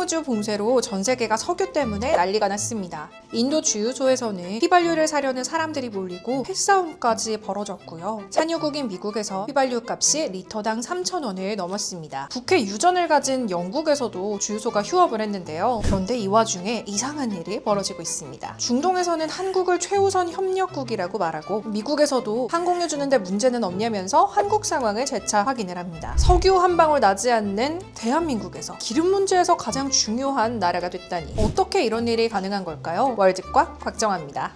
호르무즈 봉쇄로 전 세계가 석유 때문에 난리가 났습니다. 인도 주유소에서는 휘발유를 사려는 사람들이 몰리고 패싸움까지 벌어졌고요. 산유국인 미국에서 휘발유 값이 리터당 3,000원을 넘었습니다. 국회 유전을 가진 영국에서도 주유소가 휴업을 했는데요. 그런데 이 와중에 이상한 일이 벌어지고 있습니다. 중동에서는 한국을 최우선 협력국이라고 말하고 미국에서도 항공유 주는데 문제는 없냐면서 한국 상황을 재차 확인을 합니다. 석유 한 방울 나지 않는 대한민국에서 기름 문제에서 가장 중요한 나라가 됐다니 어떻게 이런 일이 가능한 걸까요? 월드과 곽정아입니다.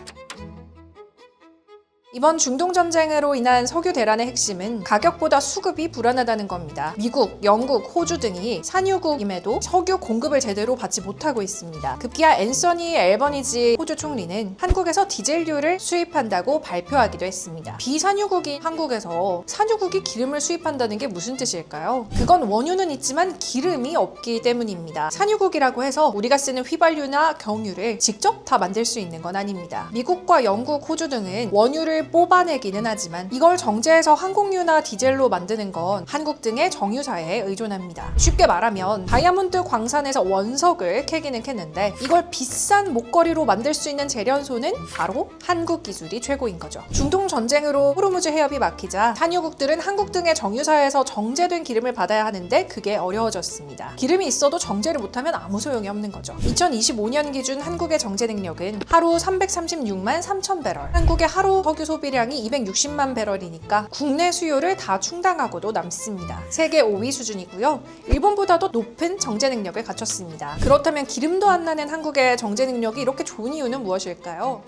이번 중동 전쟁으로 인한 석유 대란의 핵심은 가격보다 수급이 불안하다는 겁니다. 미국, 영국, 호주 등이 산유국임에도 석유 공급을 제대로 받지 못하고 있습니다. 급기야 앤서니 앨버니지 호주 총리는 한국에서 디젤유를 수입한다고 발표하기도 했습니다. 비산유국인 한국에서 산유국이 기름을 수입한다는 게 무슨 뜻일까요? 그건 원유는 있지만 기름이 없기 때문입니다. 산유국이라고 해서 우리가 쓰는 휘발유나 경유를 직접 다 만들 수 있는 건 아닙니다. 미국과 영국, 호주 등은 원유를 뽑아내기는 하지만 이걸 정제해서 항공유나 디젤로 만드는 건 한국 등의 정유사에 의존합니다. 쉽게 말하면 다이아몬드 광산에서 원석을 캐기는 캤는데 이걸 비싼 목걸이로 만들 수 있는 재련소는 바로 한국 기술이 최고인 거죠. 중동 전쟁으로 호르무즈 해협이 막히자 산유국들은 한국 등의 정유사에서 정제된 기름을 받아야 하는데 그게 어려워졌습니다. 기름이 있어도 정제를 못하면 아무 소용이 없는 거죠. 2025년 기준 한국의 정제 능력은 하루 336만 3천 배럴, 한국의 하루 석유 소비량이 260만 배럴이니까 국내 수요를 다 충당하고도 남습니다. 세계 5위 수준이고요. 일본보다도 높은 정제 능력을 갖췄습니다. 그렇다면 기름도 안 나는 한국의 정제 능력이 이렇게 좋은 이유는 무엇일까요?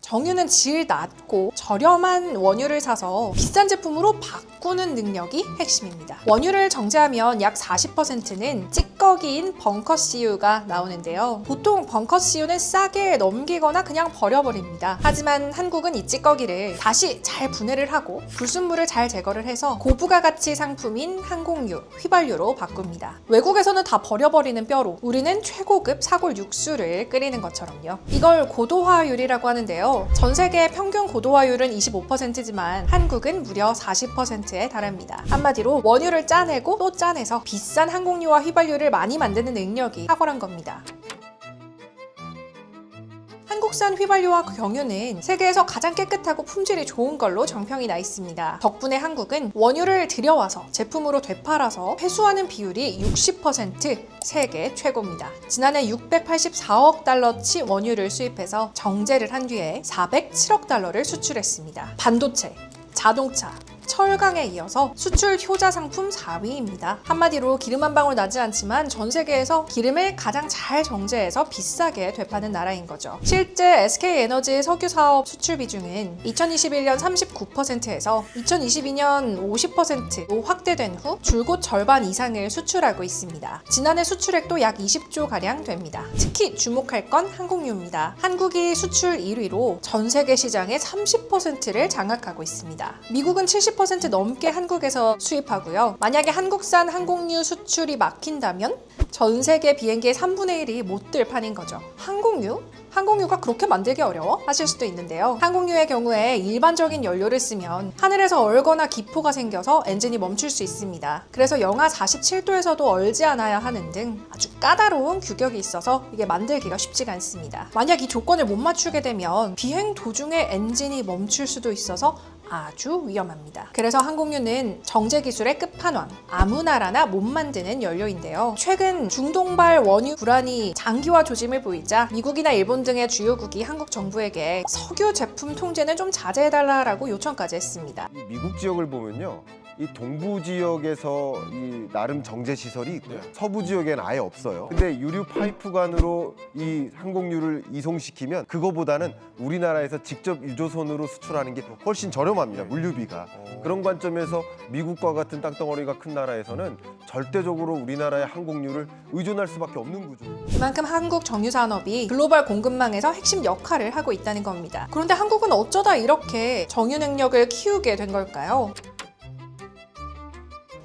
정유는 질 낮고 저렴한 원유를 사서 비싼 제품으로 바꾸는 능력이 핵심입니다. 원유를 정제하면 약 40%는 찌꺼기인 벙커CU가 나오는데요. 보통 벙커CU는 싸게 넘기거나 그냥 버려버립니다. 하지만 한국은 이 찌꺼기를 다시 잘 분해를 하고 불순물을 잘 제거를 해서 고부가 가치 상품인 항공유, 휘발유로 바꿉니다. 외국에서는 다 버려버리는 뼈로 우리는 최고급 사골 육수를 끓이는 것처럼요. 이걸 고도화율이라고 하는데요. 전 세계 평균 고도화율은 25%지만 한국은 무려 40%에 달합니다. 한마디로 원유를 짜내고 또 짜내서 비싼 항공유와 휘발유를 많이 만드는 능력이 탁월한 겁니다. 한국산 휘발유와 경유는 세계에서 가장 깨끗하고 품질이 좋은 걸로 정평이 나 있습니다. 덕분에 한국은 원유를 들여와서 제품으로 되팔아서 회수하는 비율이 60% 세계 최고입니다. 지난해 684억 달러치 원유를 수입해서 정제를 한 뒤에 407억 달러를 수출했습니다. 반도체, 자동차, 철강에 이어서 수출 효자 상품 4위입니다. 한마디로 기름 한 방울 나지 않지만 전 세계에서 기름을 가장 잘 정제해서 비싸게 되파는 나라인 거죠. 실제 SK에너지의 석유 사업 수출 비중은 2021년 39%에서 2022년 50%로 확대된 후 줄곧 절반 이상을 수출하고 있습니다. 지난해 수출액도 약 20조 가량 됩니다. 특히 주목할 건 항공유입니다. 한국이 수출 1위로 전 세계 시장의 30%를 장악하고 있습니다. 미국은 70% 넘게 한국에서 수입하고요. 만약에 한국산 항공유 수출이 막힌다면 전 세계 비행기의 3분의 1이 못 들 판인 거죠. 항공유? 항공유가 그렇게 만들기 어려워? 하실 수도 있는데요. 항공유의 경우에 일반적인 연료를 쓰면 하늘에서 얼거나 기포가 생겨서 엔진이 멈출 수 있습니다. 그래서 영하 47도에서도 얼지 않아야 하는 등 아주 까다로운 규격이 있어서 이게 만들기가 쉽지가 않습니다. 만약 이 조건을 못 맞추게 되면 비행 도중에 엔진이 멈출 수도 있어서 아주 위험합니다. 그래서 항공유는 정제 기술의 끝판왕, 아무 나라나 못 만드는 연료인데요. 최근 중동발 원유 불안이 장기화 조짐을 보이자 미국이나 일본 등의 주요국이 한국 정부에게 석유 제품 통제는 좀 자제해달라고 요청까지 했습니다. 미국 지역을 보면요. 이 동부 지역에서 이 나름 정제 시설이 있고요. 서부 지역에는 아예 없어요. 근데 유류 파이프관으로 이 항공유를 이송시키면 그거보다는 우리나라에서 직접 유조선으로 수출하는 게 훨씬 저렴합니다. 물류비가. 그런 관점에서 미국과 같은 땅덩어리가 큰 나라에서는 절대적으로 우리나라의 항공유를 의존할 수밖에 없는 구조. 그만큼 한국 정유산업이 글로벌 공급망에서 핵심 역할을 하고 있다는 겁니다. 그런데 한국은 어쩌다 이렇게 정유 능력을 키우게 된 걸까요?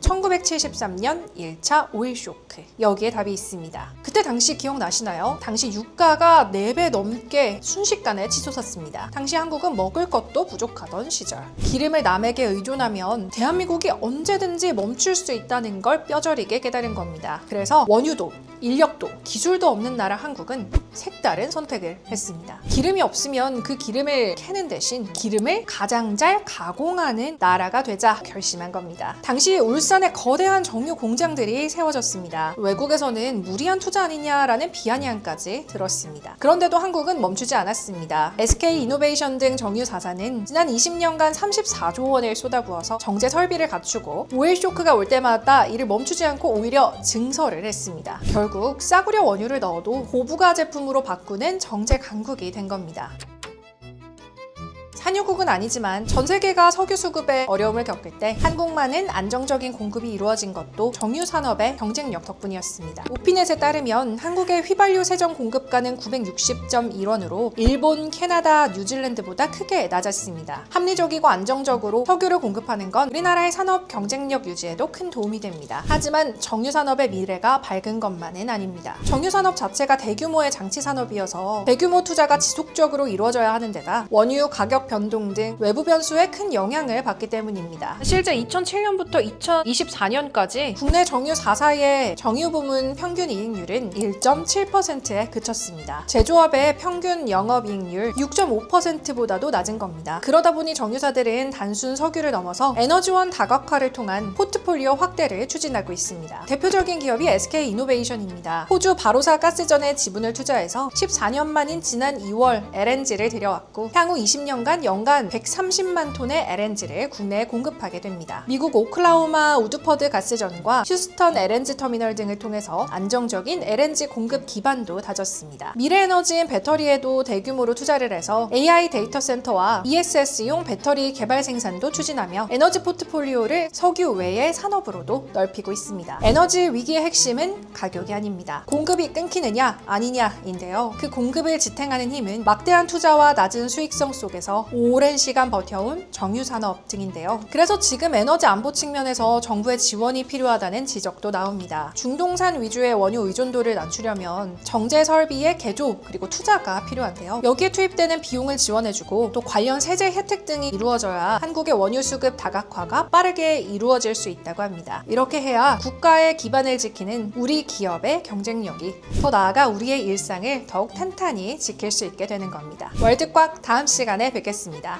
1973년 1차 오일 쇼크. 여기에 답이 있습니다. 그때 당시 기억나시나요? 당시 유가가 4배 넘게 순식간에 치솟았습니다. 당시 한국은 먹을 것도 부족하던 시절. 기름을 남에게 의존하면 대한민국이 언제든지 멈출 수 있다는 걸 뼈저리게 깨달은 겁니다. 그래서 원유도, 인력도, 기술도 없는 나라 한국은 색다른 선택을 했습니다. 기름이 없으면 그 기름을 캐는 대신 기름을 가장 잘 가공하는 나라가 되자 결심한 겁니다. 당시 울산에 거대한 정유 공장들이 세워졌습니다. 외국에서는 무리한 투자 아니냐라는 비아냥까지 들었습니다. 그런데도 한국은 멈추지 않았습니다. SK 이노베이션 등 정유 4사는 지난 20년간 34조 원을 쏟아부어서 정제 설비를 갖추고 오일 쇼크가 올 때마다 이를 멈추지 않고 오히려 증설을 했습니다. 결국 싸구려 원유를 넣어도 고부가 제품으로 바꾸는 정제 강국이 된 겁니다. 산유국은 아니지만 전 세계가 석유 수급에 어려움을 겪을 때 한국만은 안정적인 공급이 이루어진 것도 정유 산업의 경쟁력 덕분이었습니다. 오피넷에 따르면 한국의 휘발유 세정 공급가는 960.1원으로 일본, 캐나다, 뉴질랜드보다 크게 낮았습니다. 합리적이고 안정적으로 석유를 공급하는 건 우리나라의 산업 경쟁력 유지에도 큰 도움이 됩니다. 하지만 정유 산업의 미래가 밝은 것만은 아닙니다. 정유 산업 자체가 대규모의 장치 산업이어서 대규모 투자가 지속적으로 이루어져야 하는 데다 원유 가격 변동 등 외부 변수에 큰 영향을 받기 때문입니다. 실제 2007년부터 2024년까지 국내 정유 4사의 정유 부문 평균 이익률은 1.7%에 그쳤습니다. 제조업의 평균 영업이익률 6.5%보다도 낮은 겁니다. 그러다 보니 정유사들은 단순 석유를 넘어서 에너지원 다각화를 통한 포트폴리오 확대를 추진하고 있습니다. 대표적인 기업이 SK 이노베이션입니다. 호주 바로사 가스전에 지분을 투자해서 14년 만인 지난 2월 LNG를 들여왔고 향후 20년간 연간 130만 톤의 LNG를 국내에 공급하게 됩니다. 미국 오클라호마 우드퍼드 가스전과 휴스턴 LNG 터미널 등을 통해서 안정적인 LNG 공급 기반도 다졌습니다. 미래에너지인 배터리에도 대규모로 투자를 해서 AI 데이터 센터와 ESS용 배터리 개발 생산도 추진하며 에너지 포트폴리오를 석유 외의 산업으로도 넓히고 있습니다. 에너지 위기의 핵심은 가격이 아닙니다. 공급이 끊기느냐 아니냐인데요. 그 공급을 지탱하는 힘은 막대한 투자와 낮은 수익성 속에서 오랜 시간 버텨온 정유산업 등인데요. 그래서 지금 에너지 안보 측면에서 정부의 지원이 필요하다는 지적도 나옵니다. 중동산 위주의 원유 의존도를 낮추려면 정제 설비의 개조 그리고 투자가 필요한데요. 여기에 투입되는 비용을 지원해주고 또 관련 세제 혜택 등이 이루어져야 한국의 원유 수급 다각화가 빠르게 이루어질 수 있다고 합니다. 이렇게 해야 국가의 기반을 지키는 우리 기업의 경쟁력이 더 나아가 우리의 일상을 더욱 탄탄히 지킬 수 있게 되는 겁니다. 월드꽉 다음 시간에 뵙겠습니다.